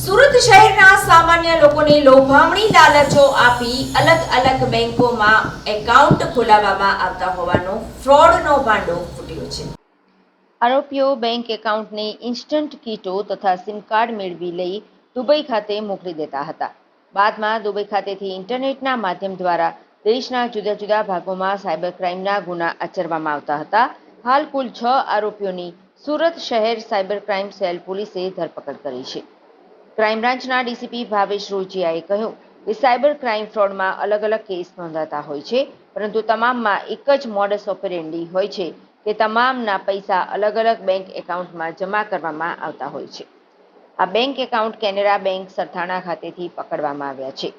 સુરત શહેરના સામાન્ય લોકોને લોભામણી લાલચો આપી અલગ અલગ બેંકોમાં એકાઉન્ટ ખોલાવવામાં આવતા હોવાનો ફ્રોડનો ભાંડો ફૂટ્યો છે। આરોપીઓ બેંક એકાઉન્ટની ઇન્સ્ટન્ટ કીટો તથા સિમ કાર્ડ મેળવી લઈ દુબઈ ખાતે મોકલી દેતા હતા। બાદમાં દુબઈ ખાતેથી ઇન્ટરનેટના માધ્યમ દ્વારા દેશના જુદા જુદા ભાગોમાં સાયબર ક્રાઇમના ગુના આચરવામાં આવતા હતા। હાલ કુલ 6 આરોપીઓની સુરત શહેર સાયબર ક્રાઇમ સેલ પોલીસે ધરપકડ કરી છે। ક્રાઇમ બ્રાન્ચના ડીસીપી ભાવેશ રોજીયાએ કહ્યું કે સાયબર ક્રાઇમ ફ્રોડમાં અલગ અલગ કેસ નોંધાતા હોય છે, પરંતુ તમામમાં એક જ મોડસ ઓપરેન્ડી હોય છે કે તમામના પૈસા અલગ અલગ બેંક એકાઉન્ટમાં જમા કરવામાં આવતા હોય છે। આ bank account Canara bank Sarthana ખાતેથી પકડવામાં આવ્યા છે।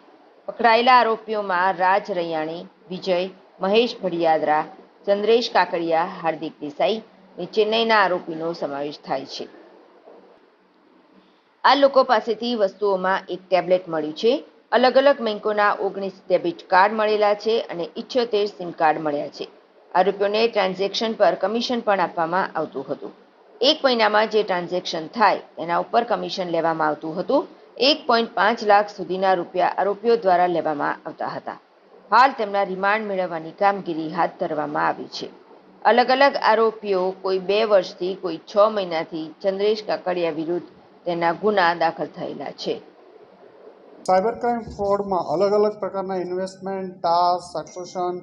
પકડાયેલા આરોપીઓમાં રાજ રૈયાણી, વિજય, મહેશ ભડિયાદરા, ચંદ્રેશ કાકડિયા, હાર્દિક દેસાઈ અને ચેન્નઈના આરોપીનો સમાવેશ થાય છે। આ લોકો પાસેથી વસ્તુઓમાં એક ટેબ્લેટ મળ્યું છે, અલગ અલગ બેંકોના 19 ડેબિટ કાર્ડ મળેલા છે અને 78 સિમ કાર્ડ મળ્યા છે। આરોપીઓને ટ્રાન્ઝેક્શન પર કમિશન પણ આપવામાં આવતું હતું। એક મહિનામાં જે ટ્રાન્ઝેક્શન થાય તેના ઉપર કમિશન લેવામાં આવતું હતું। 1.5 લાખ સુધીના રૂપિયા આરોપીઓ દ્વારા લેવામાં આવતા હતા। હાલ તેમના રિમાન્ડ મેળવવાની કામગીરી હાથ ધરવામાં આવી છે। અલગ અલગ આરોપીઓ કોઈ 2 વર્ષથી કોઈ 6 મહિનાથી ચંદ્રેશ કાકડિયા વિરુદ્ધ તેના ગુના દાખલ થયેલા છે। સાયબર ક્રાઇમ ફ્રોડમાં અલગ અલગ પ્રકારના investment, task, succession,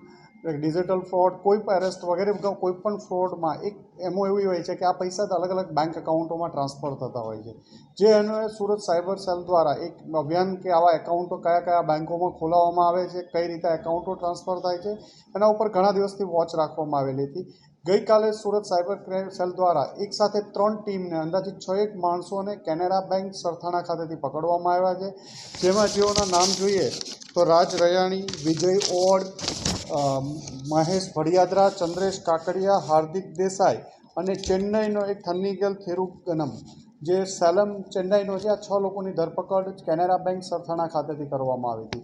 digital fraud, કોઈ પણ એરેસ્ટ વગેરે કોઈ પણ ફ્રોડમાં એક એમો એવી હોય છે કે આ પૈસા અલગ અલગ બેંક એકાઉન્ટોમાં ટ્રાન્સફર થતા હોય છે। જે અન્વયે સુરત સાયબર સેલ દ્વારા એક અભિયાન કે આવા એકાઉન્ટો કયા કયા બેંકોમાં ખોલાવવામાં આવે છે, કઈ રીતે એકાઉન્ટો ટ્રાન્સફર થાય છે, એના ઉપર ઘણા દિવસથી વોચ રાખવામાં આવેલી હતી। ગઈકાલે સુરત સાયબર ક્રાઇમ સેલ દ્વારા એક સાથે 3 ટીમને અંદાજિત 6 માણસોને કેનેરા બેંક સરથાણા ખાતેથી પકડવામાં આવ્યા છે। જેમાં જેઓના નામ જોઈએ તો રાજ રૈયાણી, વિજય ઓડ, મહેશ ભડિયાદરા, ચંદ્રેશ કાકડિયા, હાર્દિક દેસાઈ અને ચેન્નઈનો એક થન્નીગલ થેરુગનમ જે સેલમ ચેન્નઈનો છે। આ 6 લોકોની ધરપકડ કેનેરા બેંક સરથાણા ખાતેથી કરવામાં આવી હતી।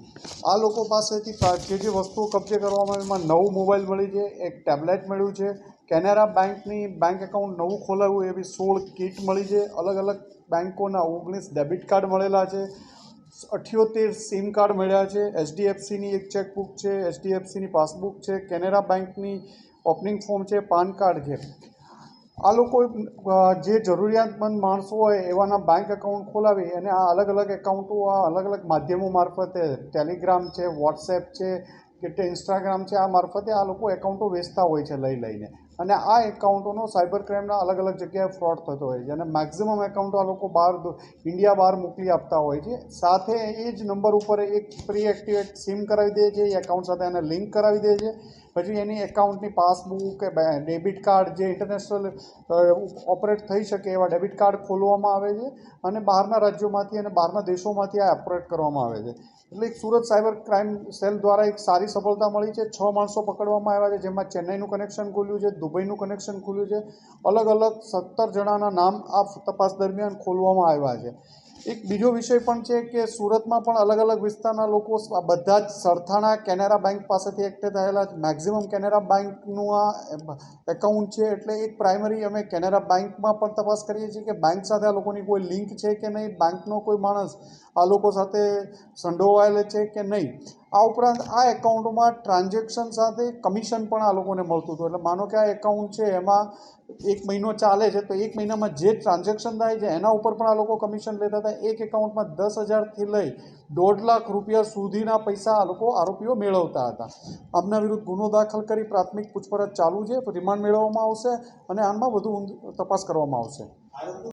આ લોકો પાસેથી જે વસ્તુઓ કબજે કરવામાં આવી એમાં 9 મોબાઈલ મળી છે, એક ટેબ્લેટ મળ્યું છે, કેનેરા બેંકની બેંક એકાઉન્ટ નવું ખોલાવ્યું એવી 16 કીટ મળી છે, અલગ અલગ બેંકોના 19 ડેબિટ કાર્ડ મળેલા છે, 78 સિમ કાર્ડ મળ્યા છે, એચડીએફસીની એક ચેકબુક છે, એચડીએફસીની પાસબુક છે, કેનેરા બેંકની ઓપનિંગ ફોર્મ છે, પાન કાર્ડ છે। આ લોકો જે જરૂરિયાતમંદ માણસો હોય એવાના બેંક એકાઉન્ટ ખોલાવી અને આ અલગ અલગ એકાઉન્ટો આ અલગ અલગ માધ્યમો મારફતે ટેલિગ્રામ છે, વોટ્સએપ છે કે ઇન્સ્ટાગ્રામ છે, આ મારફતે આ લોકો એકાઉન્ટો વેચતા હોય છે લઈને અને આ એકાઉન્ટોનો સાયબર ક્રાઇમના અલગ અલગ જગ્યાએ ફ્રોડ થતો હોય છે અને મેક્ઝિમમ એકાઉન્ટો આ લોકો ઇન્ડિયા બહાર મોકલી આપતા હોય છે। સાથે એ જ નંબર ઉપર એક પ્રી એક્ટિવેટ સિમ કરાવી દે છે, એ એકાઉન્ટ સાથે એને લિંક કરાવી દે છે। પછી એની એકાઉન્ટની પાસબુક કે ડેબિટ કાર્ડ જે ઇન્ટરનેશનલ ઓપરેટ થઈ શકે એવા ડેબિટ કાર્ડ ખોલવામાં આવે છે અને બહારના રાજ્યોમાંથી અને બહારના દેશોમાંથી આ ઓપરેટ કરવામાં આવે છે। એટલે એક સુરત સાયબર ક્રાઇમ સેલ દ્વારા એક સારી સફળતા મળી છે। 6 માણસો પકડવામાં આવ્યા છે, જેમાં ચેન્નઈનું કનેક્શન ખુલ્યું છે, દુબઈનું કનેક્શન ખુલ્યું છે, અલગ અલગ 17 જણાના નામ આ તપાસ દરમિયાન ખોલવામાં આવ્યા છે। એક બીજો વિષય પણ છે કે સુરતમાં પણ અલગ અલગ વિસ્તારના લોકો બધા જ સરથાણા કેનેરા બેંક પાસેથી એક્ટિવ થયેલા છે। મેક્ઝિમમ કેનેરા બેંકનું આ એકાઉન્ટ છે, એટલે એક પ્રાઇમરી અમે કેનેરા બેંકમાં પણ તપાસ કરીએ છીએ કે બેંક સાથે આ લોકોની કોઈ લિંક છે કે નહીં, બેંકનો કોઈ માણસ આ લોકો સાથે સંડોવાયેલો છે કે નહીં। આ ઉપરાંત આ એકાઉન્ટમાં ટ્રાન્ઝેક્શન સાથે કમિશન પણ આ લોકોને મળતું હતું। એટલે માનો કે આ એકાઉન્ટ છે એમાં 1 મહિનો ચાલે છે તો 1 મહિનામાં જે ટ્રાન્ઝેક્શન થાય છે એના ઉપર પણ આ લોકો કમિશન લેતા હતા। એક એકાઉન્ટમાં 10,000થી લઈ 1.5 લાખ રૂપિયા સુધીના પૈસા આ લોકો આરોપીઓ મેળવતા હતા। આમના વિરુદ્ધ ગુનો દાખલ કરી પ્રાથમિક પૂછપરછ ચાલુ છે, તો રિમાન્ડ મેળવવામાં આવશે અને આમાં વધુ તપાસ કરવામાં આવશે।